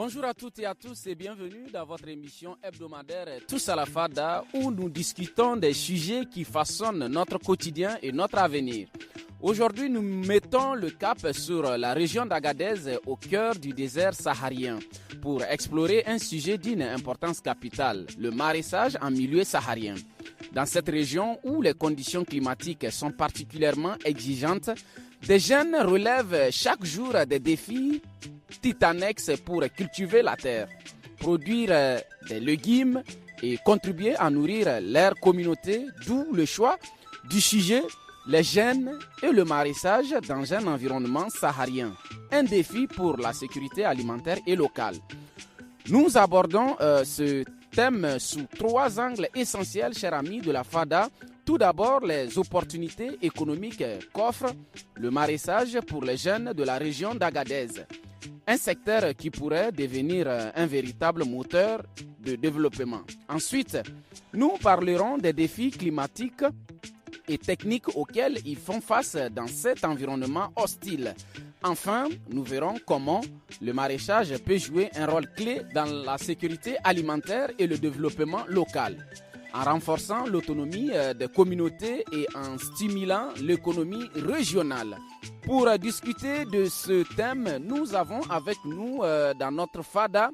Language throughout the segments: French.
Bonjour à toutes et à tous et bienvenue dans votre émission hebdomadaire Tous à la Fada où nous discutons des sujets qui façonnent notre quotidien et notre avenir. Aujourd'hui, nous mettons le cap sur la région d'Agadez au cœur du désert saharien pour explorer un sujet d'une importance capitale, le maraîchage en milieu saharien. Dans cette région où les conditions climatiques sont particulièrement exigeantes, des jeunes relèvent chaque jour des défis titanesques pour cultiver la terre, produire des légumes et contribuer à nourrir leur communauté, d'où le choix du sujet, les jeunes et le maraîchage dans un environnement saharien, un défi pour la sécurité alimentaire et locale. Nous abordons ce thème sous trois angles essentiels, chers amis de la FADA. Tout d'abord, les opportunités économiques qu'offre le maraîchage pour les jeunes de la région d'Agadez. Un secteur qui pourrait devenir un véritable moteur de développement. Ensuite, nous parlerons des défis climatiques et techniques auxquels ils font face dans cet environnement hostile. Enfin, nous verrons comment le maraîchage peut jouer un rôle clé dans la sécurité alimentaire et le développement local, en renforçant l'autonomie des communautés et en stimulant l'économie régionale. Pour discuter de ce thème, nous avons avec nous dans notre FADA,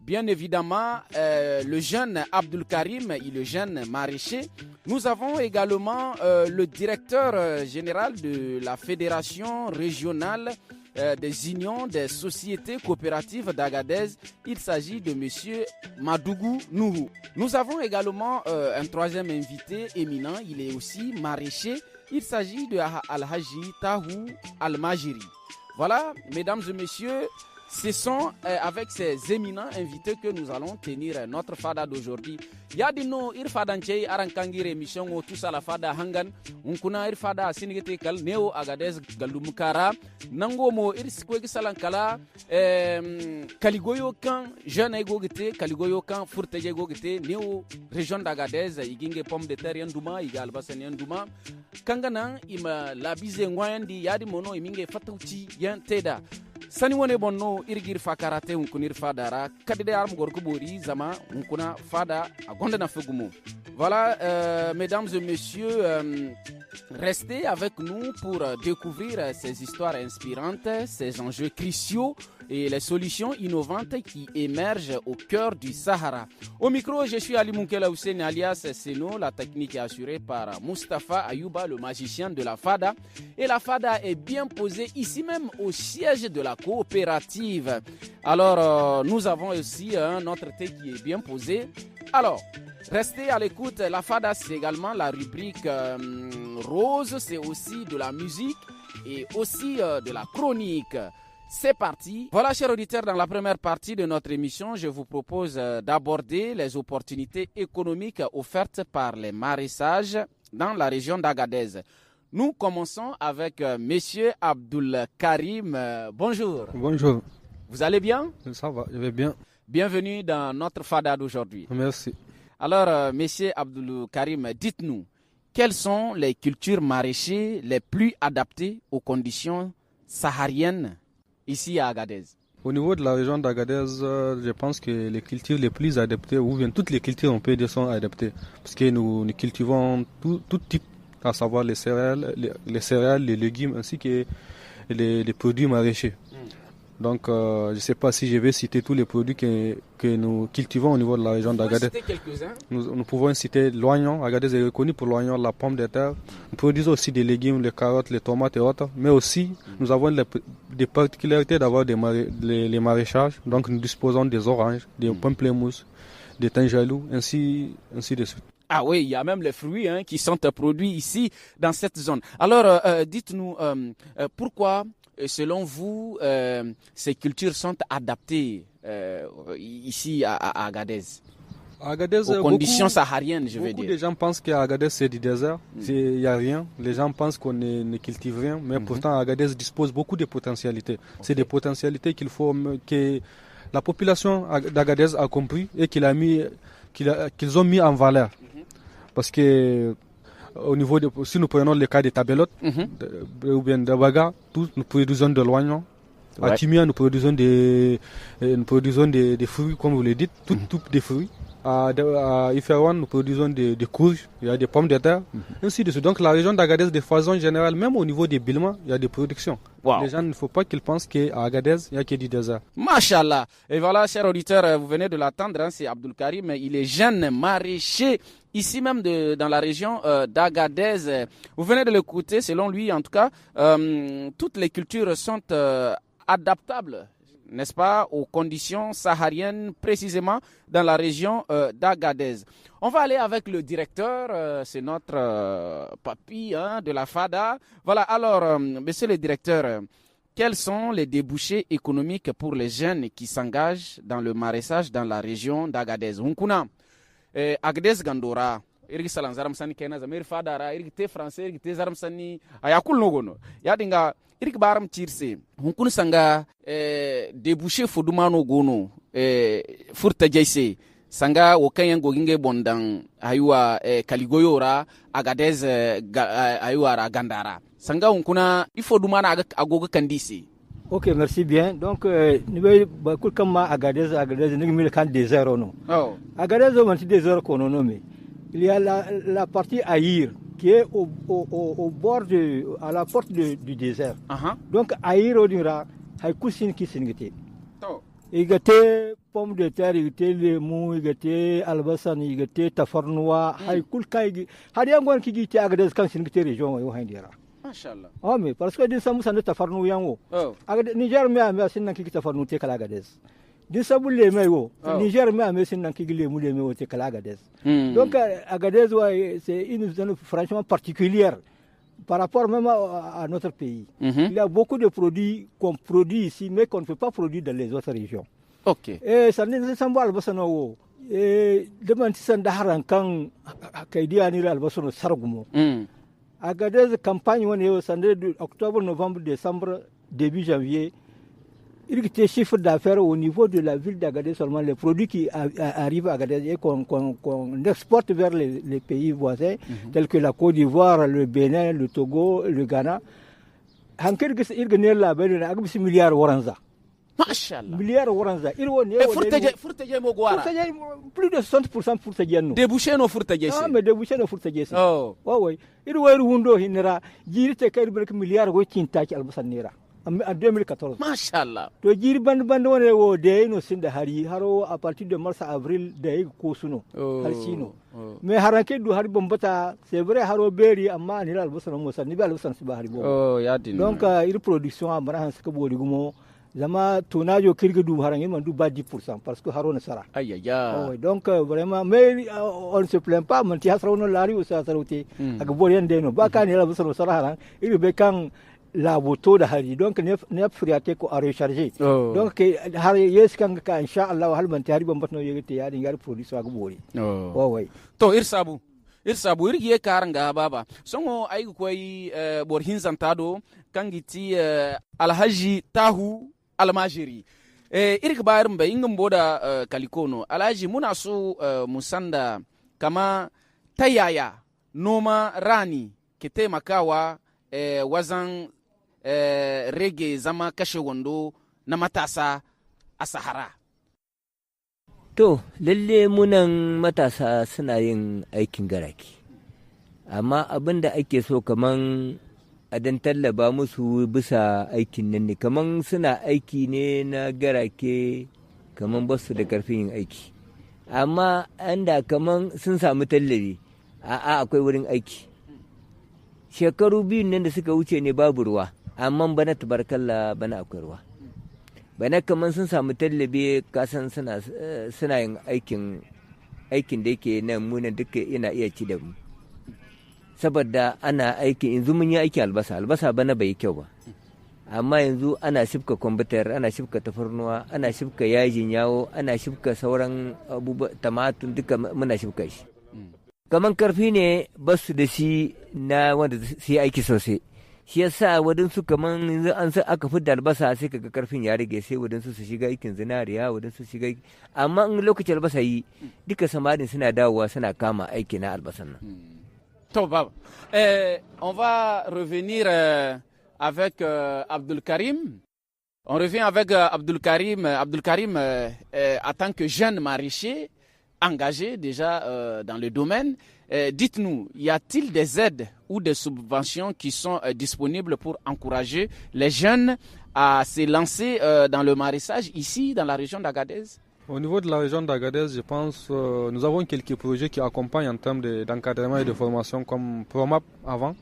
bien évidemment, le jeune Abdul Karim et le jeune maraîcher. Nous avons également le directeur général de la Fédération régionale des unions des sociétés coopératives d'Agadez. Il s'agit de M. Madougou Nourou. Nous avons également un troisième invité éminent. Il est aussi maraîcher. Il s'agit de Al-Haji Tahou Al-Majiri. Voilà, mesdames et messieurs, ce sont avec ces éminents invités que nous allons tenir notre fada d'aujourd'hui. Yadino ir fadanche arankangire mission o Tous à la Fada hangan unkuna ir fada sinigete kal neo Agadez galumukara nango mo ir sikwe salankala kaligoyo kan jeune gogete kaligoyo kan furteje gogete neo région d'Agadez iginge pomme de terre yanduma iga albasan yanduma kangana ima labize ngwandi yadi mono iminge fatauci yan teda sani wone bonno irgir fakarate unkunir fadara kadide arm gorko bori zama unkuna fada agonda na fegumo. Voilà, mesdames et messieurs, restez avec nous pour découvrir ces histoires inspirantes, ces enjeux cruciaux et les solutions innovantes qui émergent au cœur du Sahara. Au micro, je suis Ali Moukela Houssen alias Seno. La technique est assurée par Mustapha Ayouba, le magicien de la FADA. Et la FADA est bien posée ici même au siège de la coopérative. Alors, nous avons aussi notre thé qui est bien posé. Alors, restez à l'écoute. La FADA, c'est également la rubrique rose. C'est aussi de la musique et aussi de la chronique. C'est parti. Voilà, chers auditeurs, dans la première partie de notre émission, je vous propose d'aborder les opportunités économiques offertes par les maraîchages dans la région d'Agadez. Nous commençons avec Monsieur Abdul Karim. Bonjour. Bonjour. Vous allez bien? Ça va, je vais bien. Bienvenue dans notre FADA d'aujourd'hui. Merci. Alors, Monsieur Abdul Karim, dites-nous, quelles sont les cultures maraîchères les plus adaptées aux conditions sahariennes ici à Agadez? Au niveau de la région d'Agadez, je pense que les cultures les plus adaptées, ou bien toutes les cultures on peut dire sont adaptées, parce que nous cultivons tout type, à savoir les céréales, les légumes, ainsi que les produits maraîchers. Donc, je ne sais pas si je vais citer tous les produits que nous cultivons au niveau de la région d'Agadez. Vous pouvez citer quelques-uns? Nous pouvons citer l'oignon. Agadez est reconnu pour l'oignon, la pomme de terre. Nous produisons aussi des légumes, les carottes, les tomates et autres. Mais aussi, nous avons des particularités d'avoir les maraîchages. Donc, nous disposons des oranges, des pamplemousses, des tangerous, ainsi de suite. Ah oui, il y a même les fruits qui sont produits ici, dans cette zone. Alors, dites-nous, pourquoi, selon vous, ces cultures sont adaptées ici à Agadez? Agadez, aux conditions sahariennes, je veux dire. Beaucoup de gens pensent qu'Agadez c'est du désert, il n'y a rien. Les gens pensent qu'on ne cultive rien, mais pourtant Agadez dispose beaucoup de potentialités. Okay. C'est des potentialités que la population d'Agadez a compris et qu'ils ont mis en valeur. Parce que au niveau si nous prenons le cas des tabelotes ou bien de Baga, nous produisons de l'oignon, À Timia, nous produisons des fruits, comme vous le dites, tout des fruits. À Iferouane, nous produisons des courges, il y a des pommes de terre, ainsi de suite. Donc la région d'Agadez, de façon générale, même au niveau des bilements, il y a des productions. Wow. Les gens, il ne faut pas qu'ils pensent qu'à Agadez, il n'y a que du désert. Mashallah. Et voilà, chers auditeurs, vous venez de l'attendre, c'est Abdul Karim, il est jeune maraîcher, ici même dans la région d'Agadez. Vous venez de l'écouter, selon lui en tout cas, toutes les cultures sont adaptables, n'est-ce pas, aux conditions sahariennes, précisément dans la région d'Agadez. On va aller avec le directeur, c'est notre papy de la FADA. Voilà, alors, monsieur le directeur, quels sont les débouchés économiques pour les jeunes qui s'engagent dans le maraîchage dans la région d'Agadez? Hunkuna, Agadez Gandora, irgi salan zaram sani kena zamir fadara irgi te français irgi te zaram sani ayakul nogono ya dinga irgi baram tirse hunkun sanga débouché fodumano gono furta jaise sanga wokayen goginge bondan aywa kaligoyora Agadez aywa ra gandara sanga hunkuna ifodumana agoga kandisi. Ok, merci bien. Donc, nous avons comme Agadez, nous avons des désert. Agadez, nous avons des déserts qu'on a nommés. Il y a la partie Aïr qui est au bord à la porte du désert. Donc Aïr au dira hay kusin qui singete. Il y a pommes de terre, il y a lemon, il y a albasan, il y a tafarnoua, hay kulkai. Hari angon qui dit Agadez quand singete région yo handira. Mashallah. Oh mais parce que din samu sande tafarnou yango. Agadez Niger me am sin nan ki tafarnou te kala Agadez. Din sabu leme wo Niger me am sin nan ki lemu leme wo te kala Agadez. Donc Agadez c'est une zone franchement particulière par rapport même à notre pays. Il y a beaucoup de produits qu'on produit ici mais qu'on ne peut pas produire dans les autres régions. OK. Et ça ne semble albasano wo et demande san daharan kan kaidi ani albasano sargumo. Agadez campagne on est au de octobre, novembre, décembre, début janvier. Il y a des chiffres d'affaires au niveau de la ville d'Agadez seulement, les produits qui arrivent à Agadez et qu'on exporte vers les pays voisins, tels que la Côte d'Ivoire, le Bénin, le Togo, le Ghana. Il y a des milliards de Mashallah. Milliards de waranza. Plus de 60% pour te dire. Débouché nos fourtages. Ah, mais débouché nos fourtages. Oh, oui. Il y a eu un hinera. Il y a eu milliards de tintac albasanera. En 2014. Mashallah. To jiri band wo de no sinda hari haro à partir de mars avril de ko suno halsino mais haranke du hari bombata c'est vrai haro beri amma ni albasano mo san ni be albasan siba hari bo donc il production amara han saka bodi gumo zama tonajo kirga du harange man du ba 10% parce que haro na sara aïe aïe. Donc vraiment mais on ne se plaint pas man ti hasro no lari o sa sarouti ak bodi ende no ba kan ni albasano sara haran il be kan la moto de hari donc ne friate ko a recharger donc hari yes kan ka inshallah hal man tari bombat no yegete ya dingar produit wa gbori way to irsabu irgiye karanga baba songo ay koy bor hinzantado kangiti alhaji tahu almajiri irga bayar mbe ingam boda kalikono alhaji muna so musanda kama tayaya noma rani ke taimakawa wazan rage zama kashe wando na matasa a Sahara. To, lalle munan matasa suna yin aikin garaki. Amma abin da ake so kaman a dan tallaba musu bisa aikin nan ne, kaman suna aiki ne na garake kaman basu da karfin yin aiki. Amma anda kaman sun samu tallabi, akwai wurin aiki. Shekaru biyun nan da suka wuce ne babu ruwa. Amma bana tabarkalla bana akwai ruwa bana kaman sun samu tallabe kasan suna yin aikin da yake nan munan duka ina iya ci da mu saboda ana aiki yanzu mun yi aiki albasa bana bai kyau ba amma yanzu ana shifka kwamfutar ana shifka tafarnuwa ana shifka yajin yawo ana shifka sauran abubuwa tamatun duka muna shifka shi kaman karfi ne basu da shi na wanda su yi aiki sosai shi yasa wadansu kaman yanzu an sa aka fi albasa sai kaga karfin ya rage sai wadansu su shiga aikin zinariya wadansu su shiga amma in lokacin albasa yi duka samarin suna dawowa suna kama aiki na albasan nan. To baba on va revenir avec Abdul Karim. On revient avec Abdul Karim. Abdul Karim, en tant que jeune maraîcher, engagé déjà dans le domaine, dites-nous, y a-t-il des aides ou des subventions qui sont disponibles pour encourager les jeunes à se lancer dans le maraîchage ici, dans la région d'Agadez? Au niveau de la région d'Agadez, je pense nous avons quelques projets qui accompagnent en termes d'encadrement et de formation, comme ProMap avant,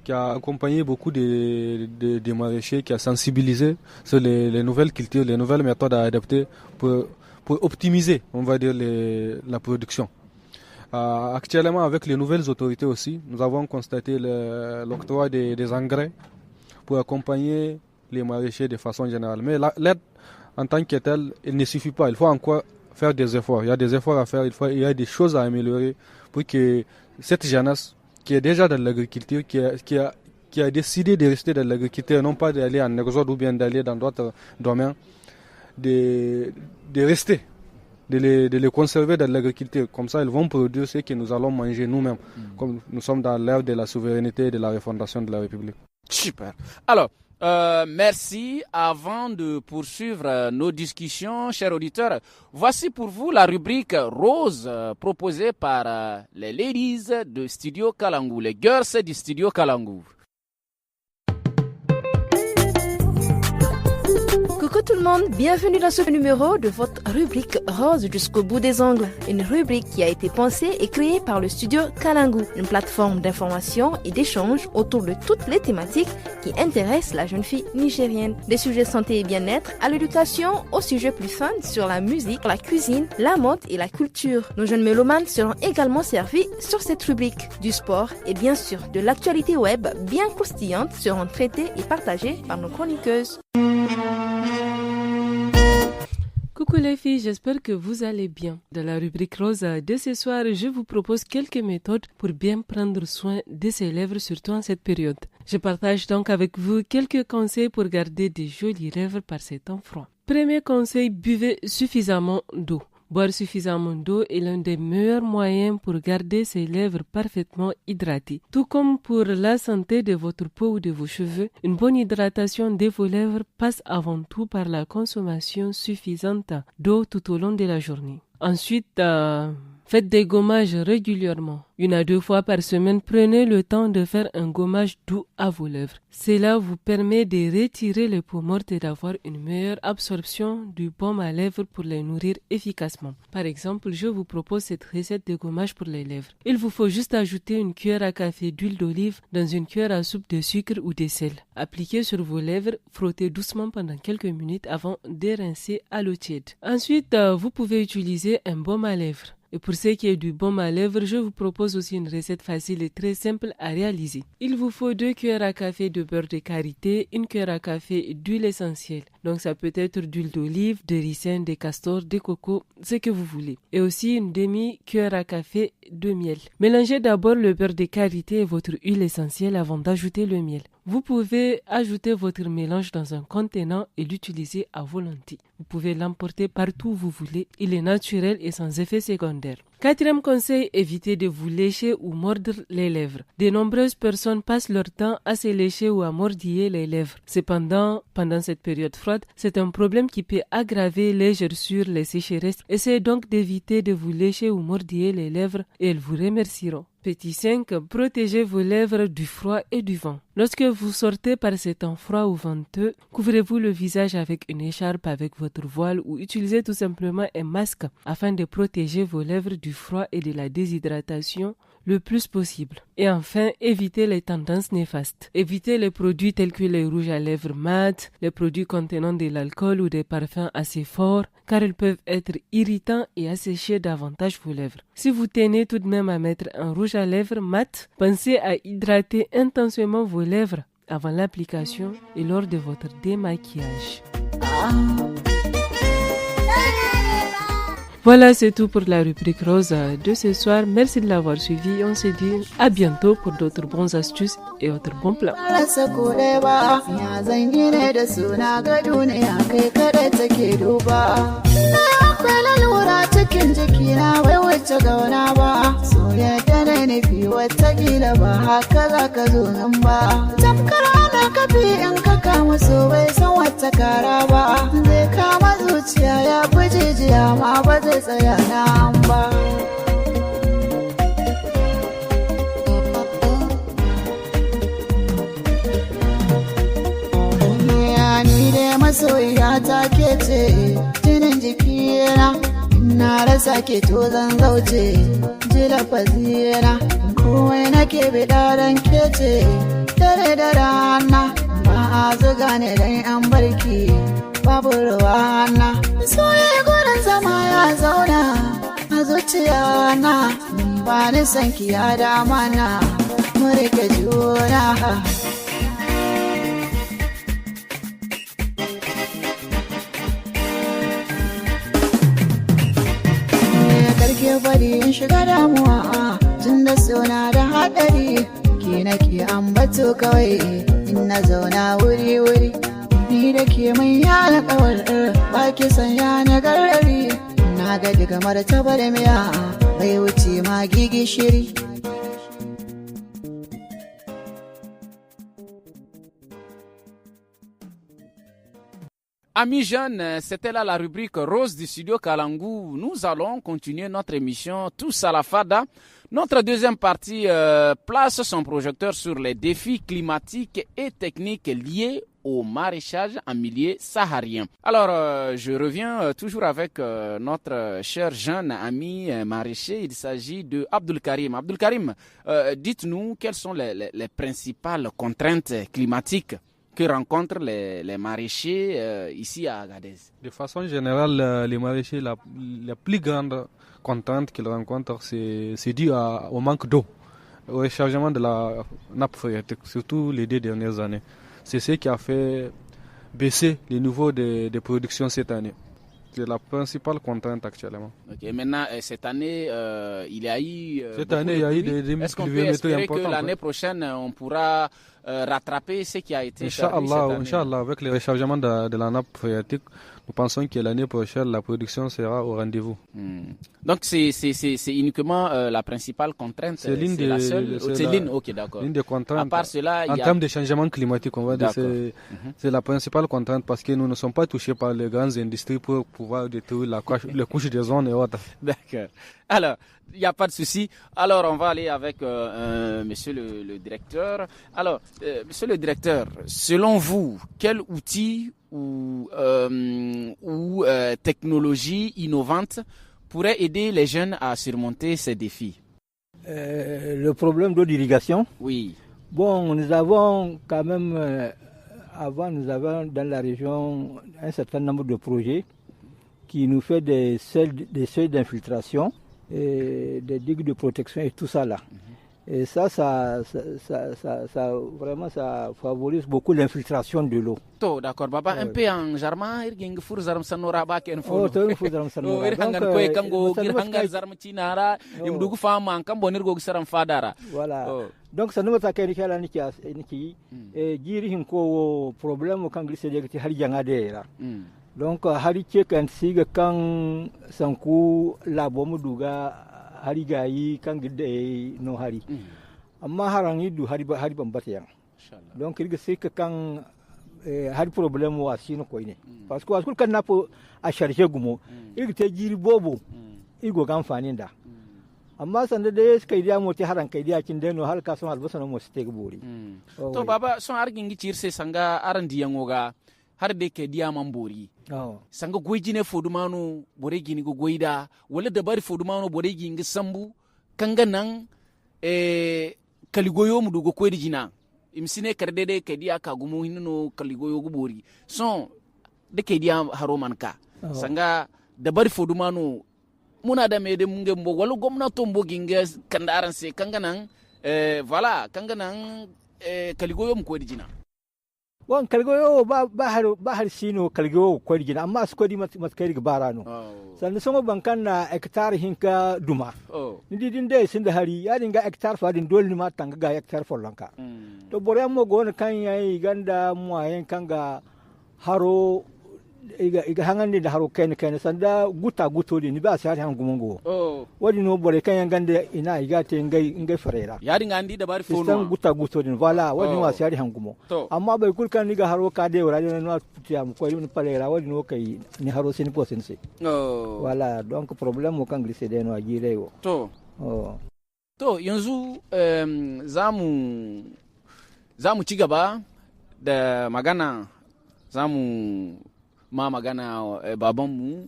qui a accompagné beaucoup de maraîchers, qui a sensibilisé sur les nouvelles cultures, les nouvelles méthodes à adapter pour optimiser, on va dire, la production. Actuellement, avec les nouvelles autorités aussi, nous avons constaté l'octroi des engrais pour accompagner les maraîchers de façon générale. Mais l'aide en tant que telle, il ne suffit pas. Il faut encore faire des efforts. Il y a des efforts à faire, il y a des choses à améliorer pour que cette jeunesse qui est déjà dans l'agriculture, qui a décidé de rester dans l'agriculture, non pas d'aller en exode ou bien d'aller dans d'autres domaines, de rester, de les conserver dans l'agriculture. Comme ça, ils vont produire ce que nous allons manger nous-mêmes, comme nous sommes dans l'ère de la souveraineté et de la refondation de la République. Super. Alors, merci. Avant de poursuivre nos discussions, chers auditeurs, voici pour vous la rubrique rose proposée par les ladies de Studio Kalangu, les girls du Studio Kalangu. Coucou tout le monde, bienvenue dans ce numéro de votre rubrique Rose jusqu'au bout des ongles. Une rubrique qui a été pensée et créée par le studio Kalangu, une plateforme d'information et d'échange autour de toutes les thématiques qui intéressent la jeune fille nigérienne. Des sujets santé et bien-être à l'éducation, aux sujets plus fun sur la musique, la cuisine, la mode et la culture. Nos jeunes mélomanes seront également servis sur cette rubrique. Du sport et bien sûr de l'actualité web bien croustillante seront traitées et partagées par nos chroniqueuses. Coucou les filles, j'espère que vous allez bien. Dans la rubrique rose de ce soir, je vous propose quelques méthodes pour bien prendre soin de ses lèvres, surtout en cette période. Je partage donc avec vous quelques conseils pour garder des jolies lèvres par ces temps froids. Premier conseil, buvez suffisamment d'eau. Boire suffisamment d'eau est l'un des meilleurs moyens pour garder ses lèvres parfaitement hydratées. Tout comme pour la santé de votre peau ou de vos cheveux, une bonne hydratation de vos lèvres passe avant tout par la consommation suffisante d'eau tout au long de la journée. Ensuite, faites des gommages régulièrement. 1 à 2 fois par semaine, prenez le temps de faire un gommage doux à vos lèvres. Cela vous permet de retirer les peaux mortes et d'avoir une meilleure absorption du baume à lèvres pour les nourrir efficacement. Par exemple, je vous propose cette recette de gommage pour les lèvres. Il vous faut juste ajouter une cuillère à café d'huile d'olive dans une cuillère à soupe de sucre ou de sel. Appliquez sur vos lèvres, frottez doucement pendant quelques minutes avant de rincer à l'eau tiède. Ensuite, vous pouvez utiliser un baume à lèvres. Et pour ce qui est du baume à lèvres, je vous propose aussi une recette facile et très simple à réaliser. Il vous faut 2 cuillères à café de beurre de karité, 1 cuillère à café d'huile essentielle. Donc ça peut être d'huile d'olive, de ricin, de castor, de coco, ce que vous voulez. Et aussi une demi-cuillère à café de miel. Mélangez d'abord le beurre de karité et votre huile essentielle avant d'ajouter le miel. Vous pouvez ajouter votre mélange dans un contenant et l'utiliser à volonté. Vous pouvez l'emporter partout où vous voulez. Il est naturel et sans effet secondaire. 4e conseil, évitez de vous lécher ou mordre les lèvres. De nombreuses personnes passent leur temps à se lécher ou à mordiller les lèvres. Cependant, pendant cette période froide, c'est un problème qui peut aggraver les gerçures, les sécheresses. Essayez donc d'éviter de vous lécher ou mordiller les lèvres et elles vous remercieront. Petit 5, protégez vos lèvres du froid et du vent. Lorsque vous sortez par ces temps froids ou venteux, couvrez-vous le visage avec une écharpe, avec votre voile ou utilisez tout simplement un masque afin de protéger vos lèvres du froid et de la déshydratation le plus possible. Et enfin, évitez les tendances néfastes. Évitez les produits tels que les rouges à lèvres mat, les produits contenant de l'alcool ou des parfums assez forts, car ils peuvent être irritants et assécher davantage vos lèvres. Si vous tenez tout de même à mettre un rouge à lèvres mat, pensez à hydrater intensément vos lèvres avant l'application et lors de votre démaquillage. Voilà, c'est tout pour la rubrique rose de ce soir. Merci de l'avoir suivi. On se dit à bientôt pour d'autres bonnes astuces et autres bons plans. Kafi in ka kama so bai san wata wata kara ba, zai kama zuciya ya fi jijiya ma ba zai tsaya nan ba. Ni dai masoyiya ta ke ce jinin jikina, na rasa ke to zan zauce ji lafazina, komai nake bida dan ke ce dare da rana, ba a zuga ne dan an barki babu ruwana. Soyayya gurin zama ya zauna a zuciya na, ba ni san ki ya dama na mu rike juna. Karke bari in shiga damuwa, tun da suna da haɗari, ke nake ambato kawai in na zauna wuri-wuri. Ni da ke mai yana kawar ba ki sanya na garari, na gaji kamar tabar miya bai wuce ma gigi shiri. Amis jeunes, c'était là la rubrique rose du studio Kalangu. Nous allons continuer notre émission Tous à la Fada. Notre deuxième partie place son projecteur sur les défis climatiques et techniques liés au maraîchage en milieu saharien. Alors, je reviens toujours avec notre cher jeune ami maraîcher. Il s'agit de Abdul Karim. Abdul Karim, dites-nous quelles sont les principales contraintes climatiques que rencontrent les maraîchers ici à Agadez. De façon générale, les maraîchers, la plus grande contrainte qu'ils rencontrent, c'est dû au manque d'eau, au rechargement de la nappe phréatique, surtout les 2 dernières années. C'est ce qui a fait baisser le niveau de production cette année. C'est la principale contrainte actuellement. Ok, maintenant, cette année, il y a eu... cette année, il y a eu des est-ce qu'on peut espérer que l'année prochaine, on pourra rattraper ce qui a été perdu cette année? Inch'Allah, avec le rechargement de la nappe phréatique, nous pensons que l'année prochaine, la production sera au rendez-vous. Donc, c'est uniquement la principale contrainte? C'est l'une des... Ok, d'accord. L'une des contraintes. À part cela, en termes de changement climatique, on va dire c'est la principale contrainte parce que nous ne sommes pas touchés par les grandes industries pour pouvoir détruire les couches de zone et autres. D'accord. Alors, il n'y a pas de souci. Alors, on va aller avec monsieur le directeur. Alors, monsieur le directeur, selon vous, quel outil ou technologie innovante pourrait aider les jeunes à surmonter ces défis? Le problème d'eau d'irrigation. Oui. Bon, nous avons quand même, avant, nous avons dans la région un certain nombre de projets qui nous fait des seuils d'infiltration, et des digues de protection et tout ça là. Et ça vraiment, ça favorise beaucoup l'infiltration de l'eau. D'accord, Baba, un peu en jarma, il faut zarm sanora ba ken fo. Il faut zarm sanora. Donc, ko kango gir hangar zarm tinara, imdugu fama an kambo nirgo saram fadara. Voilà. Donc ça nous va taquer ni niki et jiri hin ko problème kan glisse de har jangade là. Donc hari ce kan siga kan sanku labo duga hari gayi kan gidde no hari. Amma haran yidu hari bambata yan. Donc il se kan hari problème wa sino ko ne. Parce que askul kan napo a charger gumo il te jiri bobo il go gan fanin da. Amma sanda da suka yi diya moti haran kai diya kin deno har kason albasa no mo ste gbori. To baba son argin gicirse sanga aran diyan oga har de ke diya man bori. Sanga goyjine fodumano bore gini go goyda wala da bari fodumano bore gingi sambu kanga nan kaligoyo mu dugo koydi jina imsine karde de ke diya ka gumo hinno kaligoyo go bori son de ke diya haro manka sanga da bari fodumano muna da mede munge mbo wala gomnato mbo ginga kandaran se kanga nan voilà kanga nan kaligoyo mu koydi jina. Wan kalgoyo ba har sino kalgoyo ko digina amma su kodi mat kai ga barano sannan songo bankan na hectare hinka duma ni didin dai sin da hari ya dinga hectare fadin dole ni ma tanga ga hectare follanka to bore mo gona kan yayi ganda mu ayen kan ga haro iga hangande da haro kaina sanda guto ni ba sai han gumongo wadi no bore kan yangande ina iga te ngai farera yadi ngandi da bari fono san guto din wala wadi no sai han gumo amma bai kulkan ni ga haro ka de wala no tiya mu ko ni palera wadi no kai ni haro sin ko sin se wala donc problème mo kan glisse de no agire yo to yanzu zamu ci gaba da magana magana babanmu.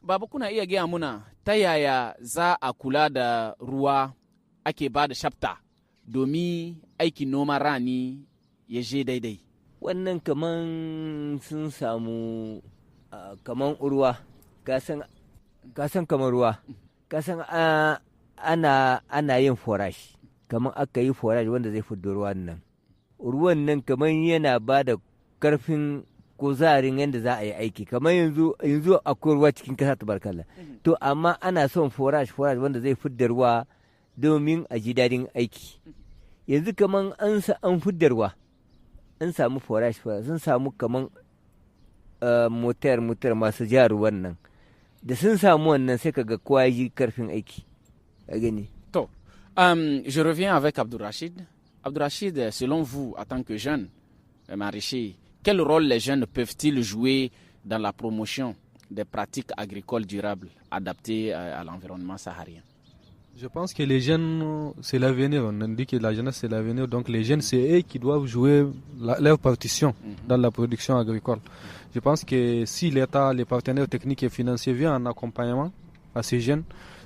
Baba, kuna iya gaya muna ta yaya za a kula da ruwa ake ba da shafta domin aikin noman rani ya je daidai? Wannan kaman sun samu kaman ruwa, kasan kaman ruwa, kasan ana yin forage, kaman aka yi forage wanda zai fiddo ruwan nan kaman yana ba da karfin kuzarin yadda za a yi aiki, kamar yanzu akwai ruwa cikin kasa tabarkalla, to amma ana son forage wanda zai fidda ruwa domin a ji dadin aiki. Yanzu kamar an fidda ruwa, an samu forage sun samu kamar motar masu ja ruwan nan, da sun samu wannan sai kaga kowa ji karfin aiki a gani. To je reviens avec Abdourachid. Abdourachid, selon vous, en tant que jeune maraîcher, quel rôle les jeunes peuvent-ils jouer dans la promotion des pratiques agricoles durables adaptées à l'environnement saharien? Je pense que les jeunes, c'est l'avenir. On dit que la jeunesse, c'est l'avenir. Donc les jeunes, c'est eux qui doivent jouer leur partition dans la production agricole. Je pense que si l'État, les partenaires techniques et financiers viennent en accompagnement à ces jeunes,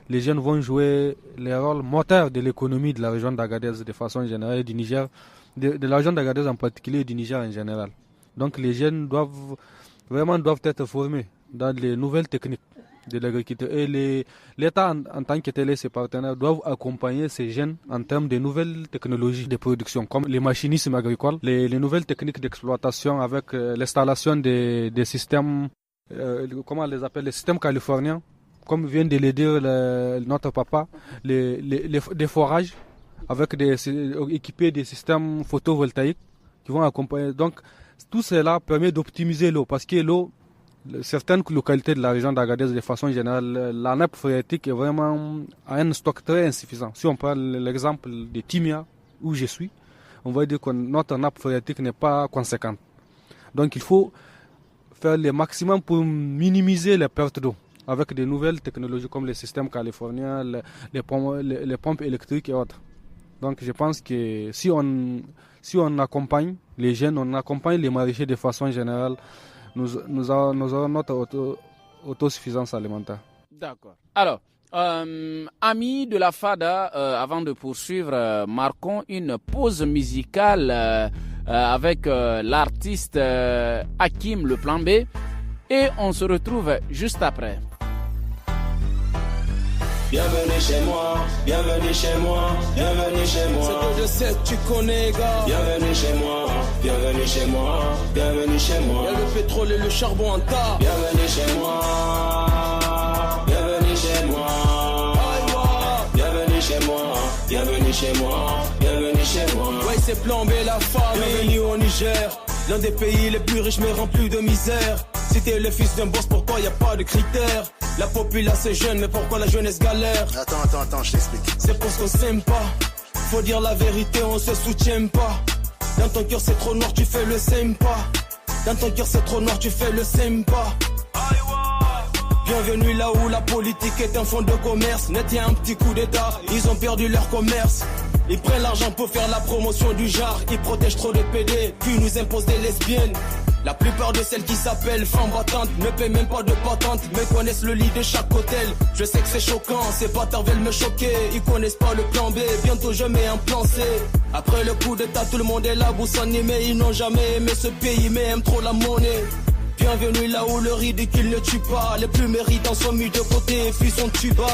les jeunes vont jouer le rôle moteur de l'économie de la région d'Agadez de façon générale, du Niger, de la région d'Agadez en particulier et du Niger en général. Donc les jeunes doivent être formés dans les nouvelles techniques de l'agriculture. Et l'État, en tant que tel et ses partenaires, doivent accompagner ces jeunes en termes de nouvelles technologies de production, comme les machinismes agricoles, les nouvelles techniques d'exploitation avec l'installation des systèmes, comment on les appelle, les systèmes californiens, comme vient de le dire notre papa, des forages avec équipés des systèmes photovoltaïques qui vont accompagner. Donc, tout cela permet d'optimiser l'eau parce que l'eau, certaines localités de la région d'Agadez, de façon générale, la nappe phréatique est vraiment à un stock très insuffisant. Si on prend l'exemple de Timia, où je suis, on va dire que notre nappe phréatique n'est pas conséquente. Donc il faut faire le maximum pour minimiser les pertes d'eau avec de nouvelles technologies comme les systèmes californiens, les pompes électriques et autres. Donc je pense que si on accompagne les jeunes, on accompagne les maraîchers de façon générale, nous aurons notre autosuffisance alimentaire. D'accord. Alors, amis de la FADA, avant de poursuivre, marquons une pause musicale avec l'artiste Hakim Le Plan B et on se retrouve juste après. Bienvenue chez moi, bienvenue chez moi, bienvenue chez moi. C'est que je sais, tu connais, gars. Bienvenue chez moi, bienvenue chez moi, bienvenue chez moi. Y'a le pétrole et le charbon en tas. Bienvenue chez moi, bienvenue chez moi. Bienvenue chez moi, bienvenue chez moi, bienvenue chez moi. Ouais, c'est Plan B la famille. Bienvenue au Niger, l'un des pays les plus riches mais remplis de misère. Si t'es le fils d'un boss, pour toi y a pas de critères. La population est jeune, mais pourquoi la jeunesse galère? Attends, je t'explique. C'est parce qu'on s'aime pas. Faut dire la vérité, on se soutient pas. Dans ton cœur c'est trop noir, tu fais le sympa. Dans ton cœur c'est trop noir, tu fais le sympa. Bienvenue là où la politique est un fonds de commerce. Net y a un petit coup d'état, ils ont perdu leur commerce. Ils prennent l'argent pour faire la promotion du genre. Ils protègent trop de PD, puis nous imposent des lesbiennes. La plupart de celles qui s'appellent femmes battantes ne paient même pas de patente, mais connaissent le lit de chaque hôtel. Je sais que c'est choquant, ces bâtards veulent me choquer. Ils connaissent pas le plan B, bientôt je mets un plan C. Après le coup d'état, tout le monde est là pour s'animer. Ils n'ont jamais aimé ce pays, mais aiment trop la monnaie. Bienvenue là où le ridicule ne tue pas. Les plus méritants sont mis de côté et fuient son tuba.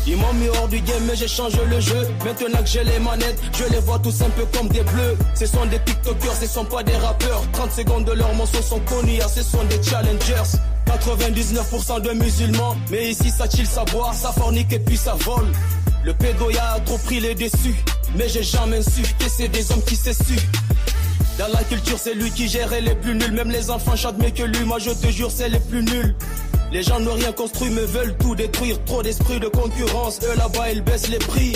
Ils m'ont mis hors du game mais j'ai changé le jeu. Maintenant que j'ai les manettes, je les vois tous un peu comme des bleus. Ce sont des tiktokers, ce sont pas des rappeurs. 30 secondes de leurs mensonges sont connus, ce sont des challengers. 99% de musulmans, mais ici ça chill, ça boit, ça fornique et puis ça vole. Le pédoya a trop pris les déçus, mais j'ai jamais su que c'est des hommes qui s'essuient. Dans la culture, c'est lui qui gère les plus nuls. Même les enfants chantent mieux que lui. Moi, je te jure, c'est les plus nuls. Les gens n'ont rien construit, mais veulent tout détruire. Trop d'esprit de concurrence. Eux, là-bas, ils baissent les prix.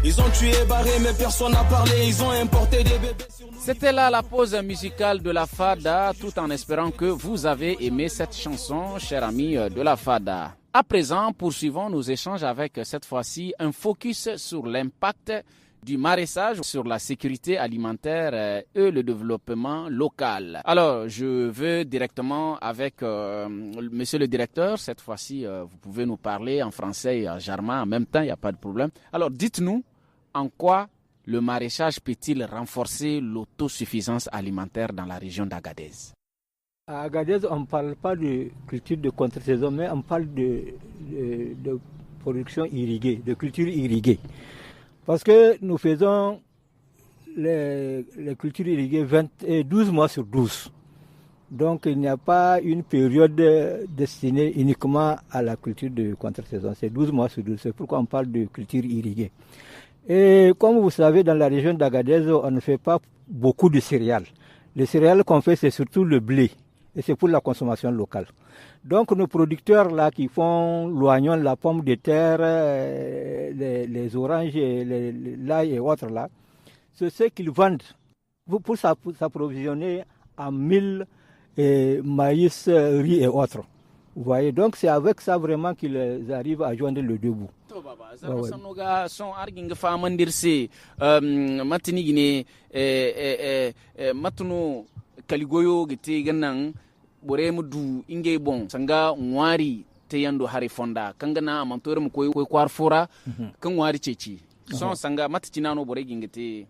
Ils ont tué Barré, mais personne n'a parlé. Ils ont importé des bébés sur nous. C'était là la pause musicale de la Fada, tout en espérant que vous avez aimé cette chanson, chers amis de la Fada. À présent, poursuivons nos échanges avec cette fois-ci un focus sur l'impact du maraîchage sur la sécurité alimentaire et le développement local. Alors, je veux directement avec monsieur le directeur. Cette fois-ci, vous pouvez nous parler en français et en germain en même temps, il n'y a pas de problème. Alors, dites-nous en quoi le maraîchage peut-il renforcer l'autosuffisance alimentaire dans la région d'Agadez? À Agadez, on ne parle pas de culture de contre-saison, mais on parle de production irriguée, de culture irriguée. Parce que nous faisons les cultures irriguées 12 mois sur 12. Donc il n'y a pas une période destinée uniquement à la culture de contre-saison. C'est 12 mois sur 12. C'est pourquoi on parle de culture irriguée. Et comme vous savez, dans la région d'Agadez, on ne fait pas beaucoup de céréales. Les céréales qu'on fait, c'est surtout le blé. Et c'est pour la consommation locale. Donc nos producteurs là qui font l'oignon, la pomme de terre, les oranges, l'ail et autres là, c'est ce qu'ils vendent pour s'approvisionner en mil, maïs, riz et autres. Vous voyez, donc c'est avec ça vraiment qu'ils arrivent à joindre le deux bouts. Kaligoyo gite gannan bore mu du inge bon sanga nwari te yando hari fonda kangana amantore mu koy kwar fora kan wari ceci son sanga matcina no bore gingete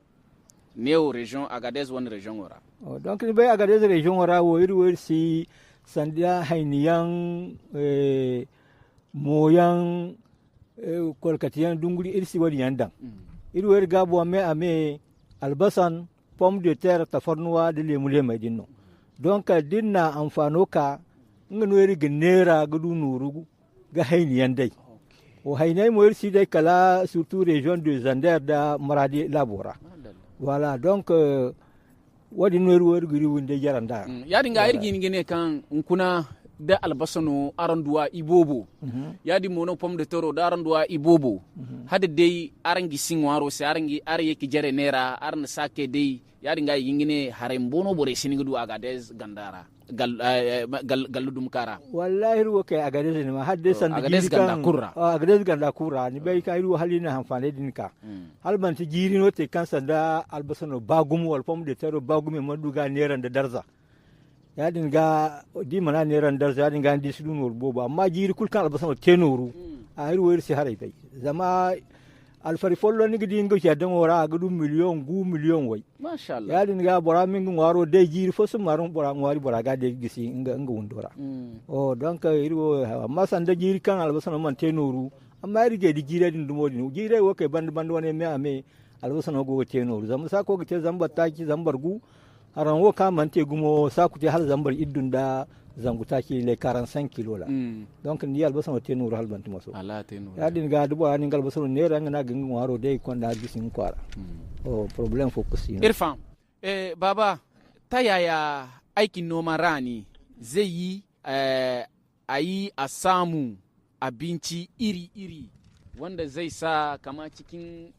neo region Agadez one region ora donc ni bay Agadez region ora wo iri si sandia hainiyan moyan kolkatiyan dunguri iri si wadi yandan iri wer gabo me ame albasan pomme de terre tafarnuwa da lemule mai dinno donc dinna amfano ka ngano eri genera gudu nuru ga hayniyan dai o haynay mo eri dai kala surtout région de Zander da Maradi labora voilà donc wadi noru wori guri wonde jaranda ya dinga irgi ngene kan kuna da albasano aranduwa ibobo yadi mono pomme de terre da aranduwa ibobo hade dai arangi singwaro se arangi arye ki jare nera arna sake dai yadi nga yingine harembono bore sinigu Agadez gandara galludum kara wallahi ruwa kai Agadez ne ma hadde san Agadez ganda kurra Agadez ganda kurra ni bai kai ruwa halina hanfane dinka halban ti jiri no te kan sanda albasano bagum wal pomme de terre bagum ma duga neran da darza yadin ga di mana neran darza yadin ga di sudun wol boba amma jiri kul kan albasano tenoru a ruwa si harai bai zama alfari follo ni gidi ngo ya dan wora gudu million way mashallah yadin ga bora min ngwaro de jiri fo sum marun bora ngwari bora ga de gisi nga wundora o donc irwo amma sanda jiri kan albasano man tenoru amma rige di jiri din dumo din jiri wo ke band wone me ame albasano go tenoru zam sa ko gite zamba taki zambargu aran wo ka man te gumo sa ku te hal zambar iddunda zangutaki les 45 kilos là donc ni albasano tenoru hal bantu maso ala tenoru yadin ga dubo ani albasano nera ngana gingu waro de konda gisin kwara o problem focus Irfan baba ta yaya aikin noman rani zai yi a samu abinci iri-iri wanda zai sa kama cikin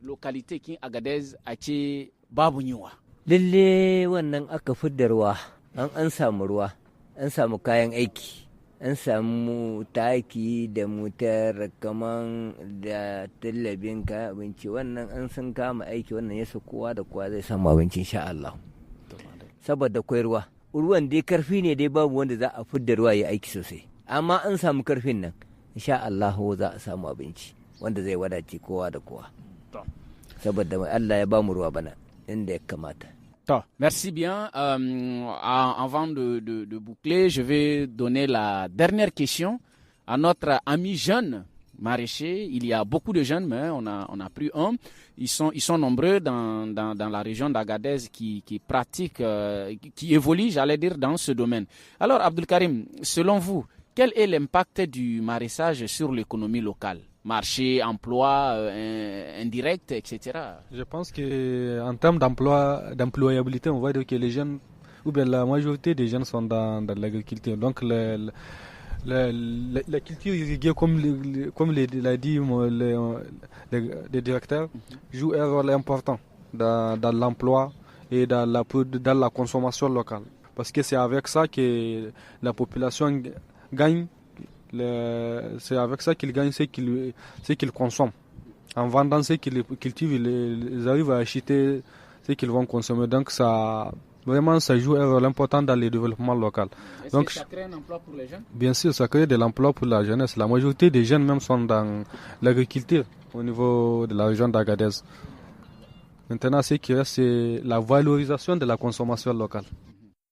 lokalite kin Agadez a ce babu yiwa lalle wannan aka fiddarwa an samu ruwa an samu kayan aiki an samu taki da motar kaman da tallabin kayan abinci wannan an san kama aiki wannan yasa kowa da kowa zai samu abinci insha Allah saboda kwai ruwan dai karfi ne dai babu wanda za a fidda ruwa ya aiki sosai amma an samu karfin nan insha Allah za a samu abinci wanda zai wadace kowa da kowa saboda Allah ya ba mu ruwa bana inda ya kamata. Merci bien. Avant de boucler, je vais donner la dernière question à notre ami jeune maraîcher. Il y a beaucoup de jeunes, mais on a pris un. Ils sont nombreux dans la région d'Agadez qui pratiquent, qui évoluent, j'allais dire, dans ce domaine. Alors, Abdul Karim, selon vous, quel est l'impact du maraîchage sur l'économie locale? marché, emploi indirect, etc. Je pense qu'en termes d'employabilité, on voit que les jeunes, ou bien la majorité des jeunes sont dans l'agriculture. Donc la culture irriguée, comme l'a dit le directeur, joue un rôle important dans l'emploi et dans la consommation locale. Parce que c'est avec ça que la population gagne. C'est avec ça qu'ils gagnent ce qu'ils consomment. En vendant ce qu'ils cultivent, ils arrivent à acheter ce qu'ils vont consommer. Donc ça joue un rôle important dans le développement local. Est-ce que ça crée un emploi pour les jeunes? Bien sûr, ça crée de l'emploi pour la jeunesse. La majorité des jeunes même sont dans l'agriculture au niveau de la région d'Agadez. Maintenant, ce qui reste, c'est la valorisation de la consommation locale.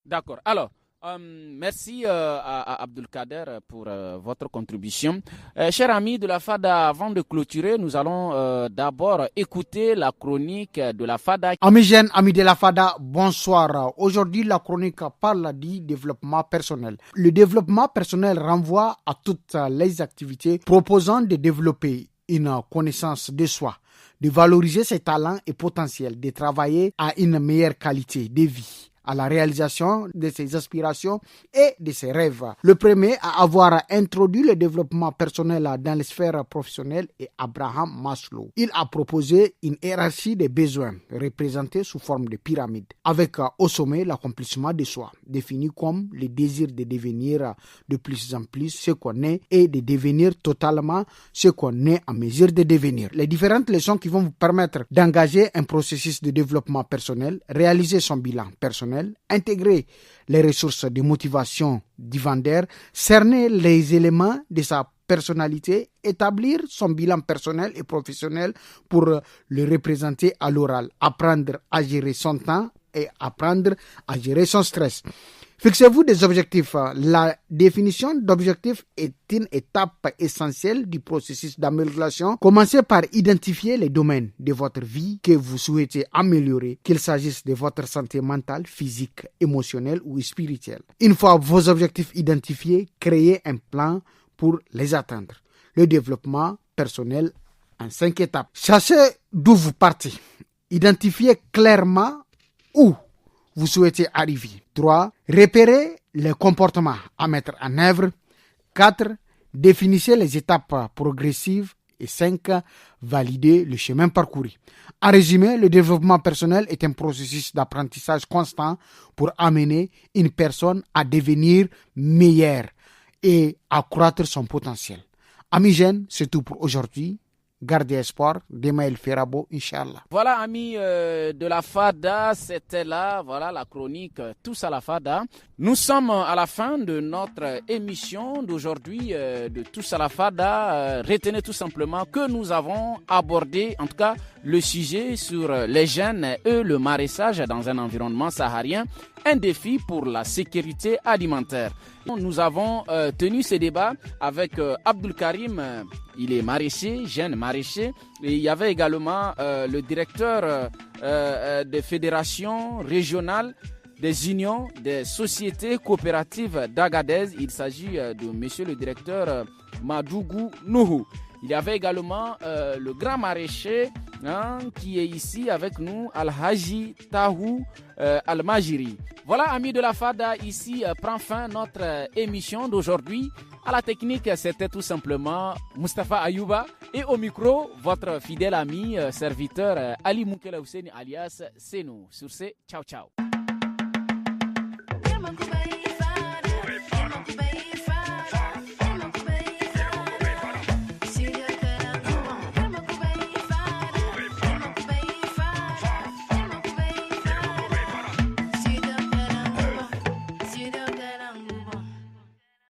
D'accord. Alors, merci à Abdelkader pour votre contribution. Chers amis de la FADA, avant de clôturer, nous allons d'abord écouter la chronique de la FADA. Amis jeunes, amis de la FADA, bonsoir. Aujourd'hui, la chronique parle du développement personnel. Le développement personnel renvoie à toutes les activités proposant de développer une connaissance de soi, de valoriser ses talents et potentiels, de travailler à une meilleure qualité de vie, à la réalisation de ses aspirations et de ses rêves. Le premier à avoir introduit le développement personnel dans les sphères professionnelles est Abraham Maslow. Il a proposé une hiérarchie des besoins représentée sous forme de pyramide, avec au sommet l'accomplissement de soi, défini comme le désir de devenir de plus en plus ce qu'on est et de devenir totalement ce qu'on est en mesure de devenir. Les différentes leçons qui vont vous permettre d'engager un processus de développement personnel, réaliser son bilan personnel, intégrer les ressources de motivation du vendeur, cerner les éléments de sa personnalité, établir son bilan personnel et professionnel pour le représenter à l'oral, apprendre à gérer son temps et apprendre à gérer son stress. Fixez-vous des objectifs. La définition d'objectifs est une étape essentielle du processus d'amélioration. Commencez par identifier les domaines de votre vie que vous souhaitez améliorer, qu'il s'agisse de votre santé mentale, physique, émotionnelle ou spirituelle. Une fois vos objectifs identifiés, créez un plan pour les atteindre. Le développement personnel en 5 étapes. Sachez d'où vous partez. Identifiez clairement où vous souhaitez arriver. 3. Repérez les comportements à mettre en œuvre. 4. Définissez les étapes progressives. Et 5. Validez le chemin parcouru. En résumé, le développement personnel est un processus d'apprentissage constant pour amener une personne à devenir meilleure et accroître son potentiel. Amis jeunes, c'est tout pour aujourd'hui. Gardez espoir, demain il fera beau, Inch'Allah. Voilà, amis de la FADA, c'était là, voilà la chronique Tous à la FADA. Nous sommes à la fin de notre émission d'aujourd'hui de Tous à la FADA. Retenez tout simplement que nous avons abordé, en tout cas, le sujet sur les jeunes et le maraîchage dans un environnement saharien, un défi pour la sécurité alimentaire. Nous avons tenu ce débat avec Abdul Karim, il est maraîcher, jeune maraîcher, et il y avait également le directeur des fédérations régionales des unions des sociétés coopératives d'Agadez. Il s'agit de monsieur le directeur Madougou Nouhou. Il y avait également le grand maraîcher qui est ici avec nous, Al-Haji Tahou Al-Majiri. Voilà, amis de la FADA, ici prend fin notre émission d'aujourd'hui. À la technique, c'était tout simplement Mustafa Ayouba. Et au micro, votre fidèle ami, serviteur Ali Moukela Housseni alias Senou. Sur ce, ciao ciao.